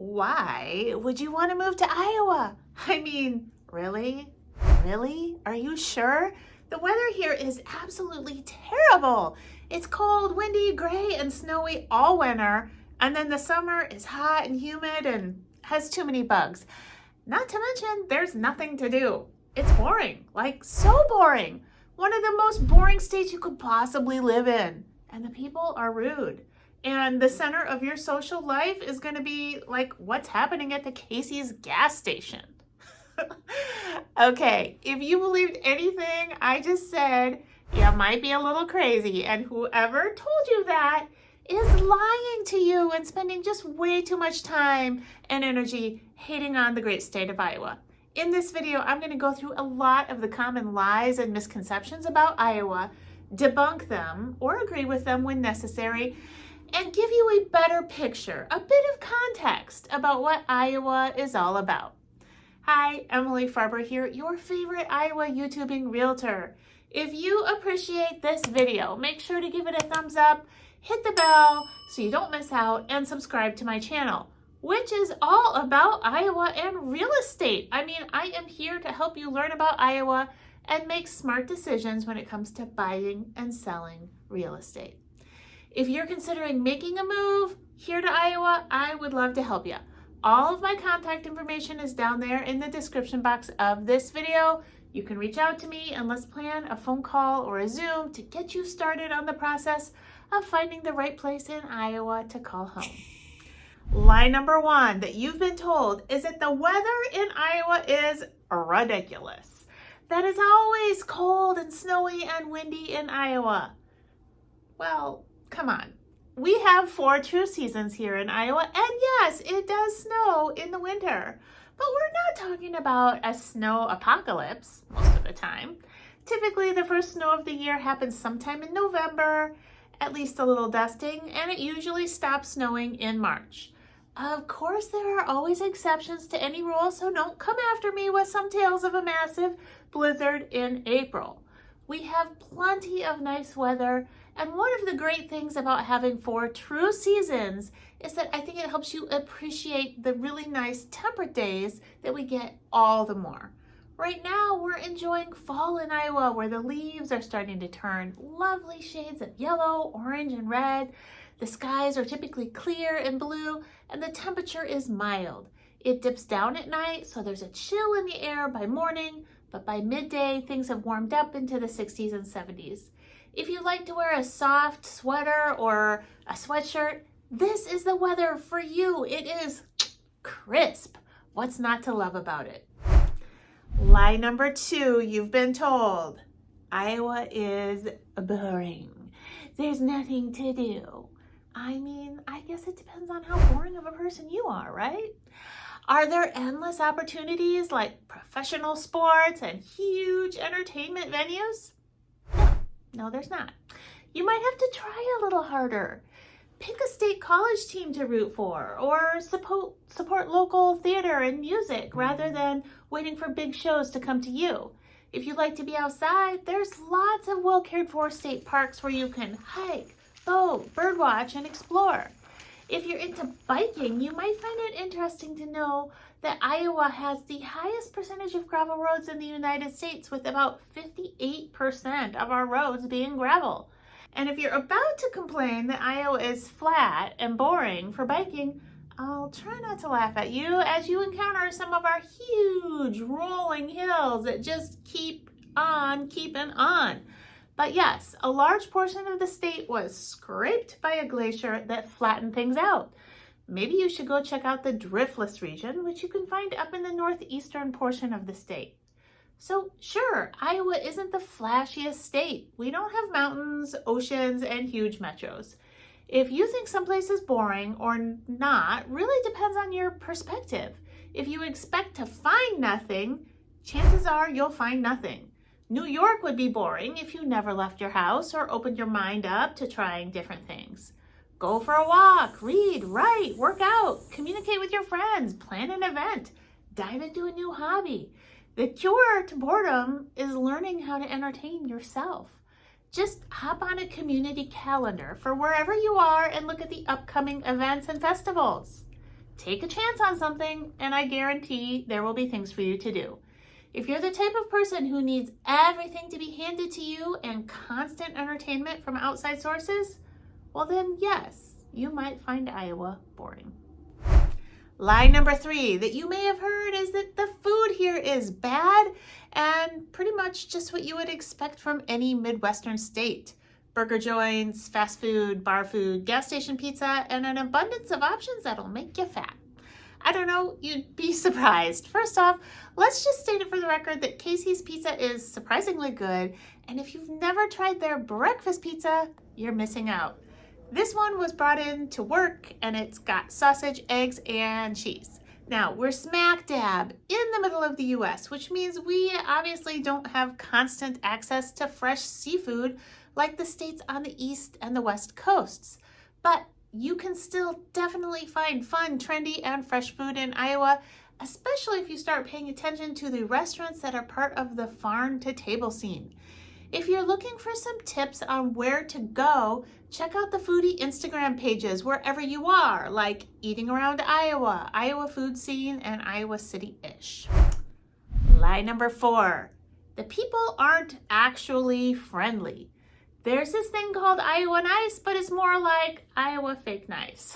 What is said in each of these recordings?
Why would you want to move to Iowa? I mean, really? Really? Are you sure? The weather here is absolutely terrible. It's cold, windy, gray, and snowy all winter, and then the summer is hot and humid and has too many bugs. Not to mention, there's nothing to do. It's boring, like so boring. One of the most boring states you could possibly live in. And the people are rude. And the center of your social life is going to be like what's happening at the Casey's gas station. Okay, if you believed anything I just said, you might be a little crazy. And whoever told you that is lying to you and spending just way too much time and energy hating on the great state of Iowa. In this video, I'm going to go through a lot of the common lies and misconceptions about Iowa, debunk them or agree with them when necessary, and give you a better picture, a bit of context about what Iowa is all about. Hi, Emily Farber here, your favorite Iowa YouTubing realtor. If you appreciate this video, make sure to give it a thumbs up, hit the bell so you don't miss out, and subscribe to my channel, which is all about Iowa and real estate. I mean, I am here to help you learn about Iowa and make smart decisions when it comes to buying and selling real estate. If you're considering making a move here to Iowa, I would love to help you. All of my contact information is down there in the description box of this video. You can reach out to me and let's plan a phone call or a Zoom to get you started on the process of finding the right place in Iowa to call home. Lie number one that you've been told is that the weather in Iowa is ridiculous. That it's always cold and snowy and windy in Iowa. Well, come on. We have 4 true seasons here in Iowa, and yes, it does snow in the winter. But we're not talking about a snow apocalypse most of the time. Typically, the first snow of the year happens sometime in November, at least a little dusting, and it usually stops snowing in March. Of course, there are always exceptions to any rule, so don't come after me with some tales of a massive blizzard in April. We have plenty of nice weather, and one of the great things about having 4 true seasons is that I think it helps you appreciate the really nice temperate days that we get all the more. Right now, we're enjoying fall in Iowa, where the leaves are starting to turn lovely shades of yellow, orange, and red. The skies are typically clear and blue, and the temperature is mild. It dips down at night, so there's a chill in the air by morning, but by midday, things have warmed up into the 60s and 70s. If you like to wear a soft sweater or a sweatshirt, this is the weather for you. It is crisp. What's not to love about it? Lie number 2, you've been told. Iowa is boring. There's nothing to do. I mean, I guess it depends on how boring of a person you are, right? Are there endless opportunities like professional sports and huge entertainment venues? No, there's not. You might have to try a little harder. Pick a state college team to root for, or support local theater and music rather than waiting for big shows to come to you. If you like to be outside, there's lots of well-cared-for state parks where you can hike, boat, birdwatch, and explore. If you're into biking, you might find it interesting to know that Iowa has the highest percentage of gravel roads in the United States, with about 58% of our roads being gravel. And if you're about to complain that Iowa is flat and boring for biking, I'll try not to laugh at you as you encounter some of our huge rolling hills that just keep on keeping on. But yes, a large portion of the state was scraped by a glacier that flattened things out. Maybe you should go check out the Driftless region, which you can find up in the northeastern portion of the state. So sure, Iowa isn't the flashiest state. We don't have mountains, oceans, and huge metros. If you think someplace is boring or not, really depends on your perspective. If you expect to find nothing, chances are you'll find nothing. New York would be boring if you never left your house or opened your mind up to trying different things. Go for a walk, read, write, work out, communicate with your friends, plan an event, dive into a new hobby. The cure to boredom is learning how to entertain yourself. Just hop on a community calendar for wherever you are and look at the upcoming events and festivals. Take a chance on something, and I guarantee there will be things for you to do. If you're the type of person who needs everything to be handed to you and constant entertainment from outside sources, well then yes, you might find Iowa boring. Lie number 3 that you may have heard is that the food here is bad and pretty much just what you would expect from any Midwestern state. Burger joints, fast food, bar food, gas station pizza, and an abundance of options that'll make you fat. I don't know, you'd be surprised. First off, let's just state it for the record that Casey's Pizza is surprisingly good, and if you've never tried their breakfast pizza, you're missing out. This one was brought in to work, and it's got sausage, eggs, and cheese. Now, we're smack dab in the middle of the US, which means we obviously don't have constant access to fresh seafood like the states on the east and the west coasts. But you can still definitely find fun, trendy, and fresh food in Iowa, especially if you start paying attention to the restaurants that are part of the farm to table scene. If you're looking for some tips on where to go, check out the foodie Instagram pages wherever you are, like Eating Around Iowa, Iowa Food Scene, and Iowa City-ish. Lie number 4, the people aren't actually friendly. There's this thing called Iowa nice, but it's more like Iowa fake nice.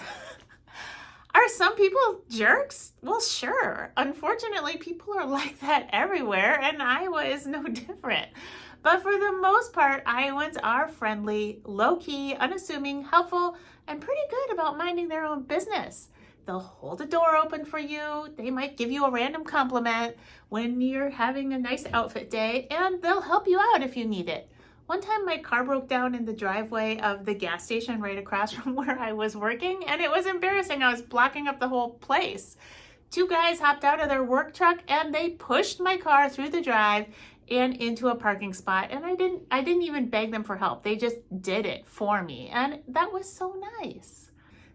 Are some people jerks? Well, sure. Unfortunately, people are like that everywhere, and Iowa is no different. But for the most part, Iowans are friendly, low-key, unassuming, helpful, and pretty good about minding their own business. They'll hold a door open for you. They might give you a random compliment when you're having a nice outfit day, and they'll help you out if you need it. One time my car broke down in the driveway of the gas station right across from where I was working, and it was embarrassing. I was blocking up the whole place. 2 guys hopped out of their work truck and they pushed my car through the drive and into a parking spot, and I didn't even beg them for help. They just did it for me, and that was so nice.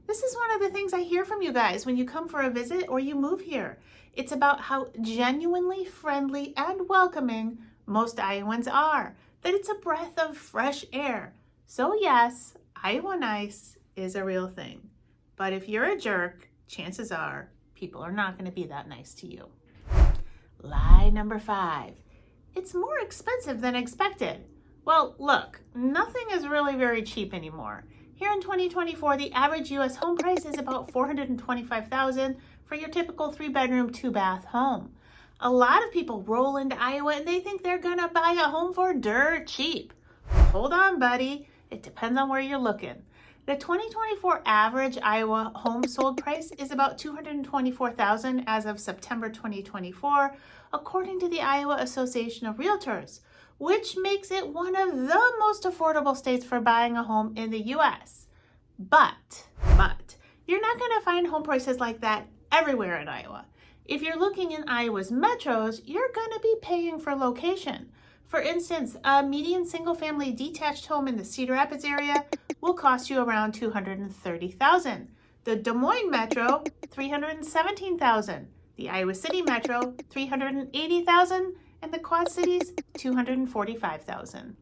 This is one of the things I hear from you guys when you come for a visit or you move here. It's about how genuinely friendly and welcoming most Iowans are, that it's a breath of fresh air. So yes, Iowa nice is a real thing. But if you're a jerk, chances are people are not going to be that nice to you. Lie number 5. It's more expensive than expected. Well, look, nothing is really very cheap anymore. Here in 2024, the average U.S. home price is about $425,000 for your typical 3-bedroom, 2-bath home. A lot of people roll into Iowa and they think they're gonna buy a home for dirt cheap. Hold on, buddy. It depends on where you're looking. The 2024 average Iowa home sold price is about $224,000 as of September 2024, according to the Iowa Association of Realtors, which makes it one of the most affordable states for buying a home in the U.S. But, you're not going to find home prices like that everywhere in Iowa. If you're looking in Iowa's metros, you're going to be paying for location. For instance, a median single-family detached home in the Cedar Rapids area will cost you around $230,000. The Des Moines metro, $317,000. The Iowa City metro, $380,000. And the Quad Cities, $245,000.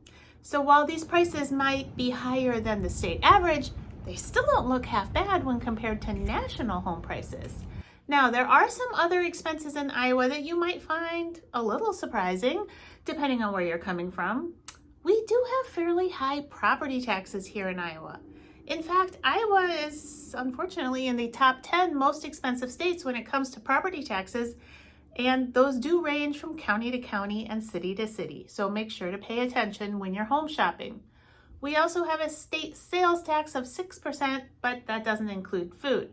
So while these prices might be higher than the state average, they still don't look half bad when compared to national home prices. Now, there are some other expenses in Iowa that you might find a little surprising, depending on where you're coming from. We do have fairly high property taxes here in Iowa. In fact, Iowa is unfortunately in the top 10 most expensive states when it comes to property taxes, and those do range from county to county and city to city, so make sure to pay attention when you're home shopping. We also have a state sales tax of 6%, but that doesn't include food.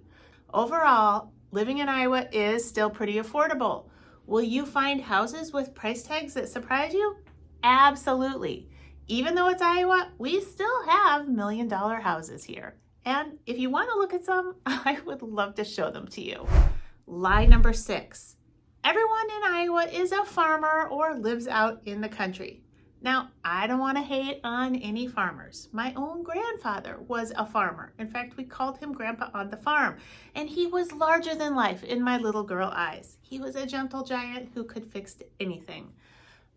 Overall, living in Iowa is still pretty affordable. Will you find houses with price tags that surprise you? Absolutely. Even though it's Iowa, we still have million-dollar houses here. And if you want to look at some, I would love to show them to you. Lie number 6. Everyone in Iowa is a farmer or lives out in the country. Now, I don't want to hate on any farmers. My own grandfather was a farmer. In fact, we called him Grandpa on the farm, and he was larger than life in my little girl eyes. He was a gentle giant who could fix anything.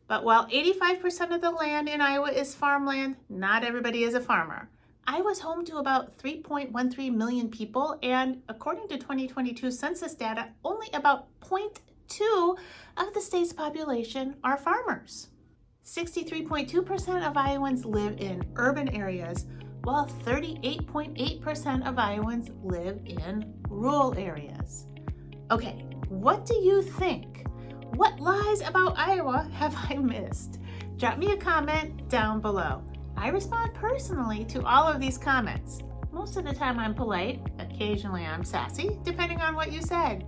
But while 85% of the land in Iowa is farmland, not everybody is a farmer. Iowa's home to about 3.13 million people, and according to 2022 census data, only about 0.2 of the state's population are farmers. 63.2% of Iowans live in urban areas, while 38.8% of Iowans live in rural areas. Okay, what do you think? What lies about Iowa have I missed? Drop me a comment down below. I respond personally to all of these comments. Most of the time I'm polite, occasionally I'm sassy, depending on what you said.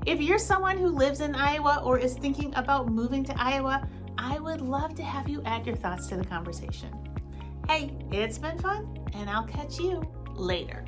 If you're someone who lives in Iowa or is thinking about moving to Iowa, I would love to have you add your thoughts to the conversation. Hey, it's been fun, and I'll catch you later.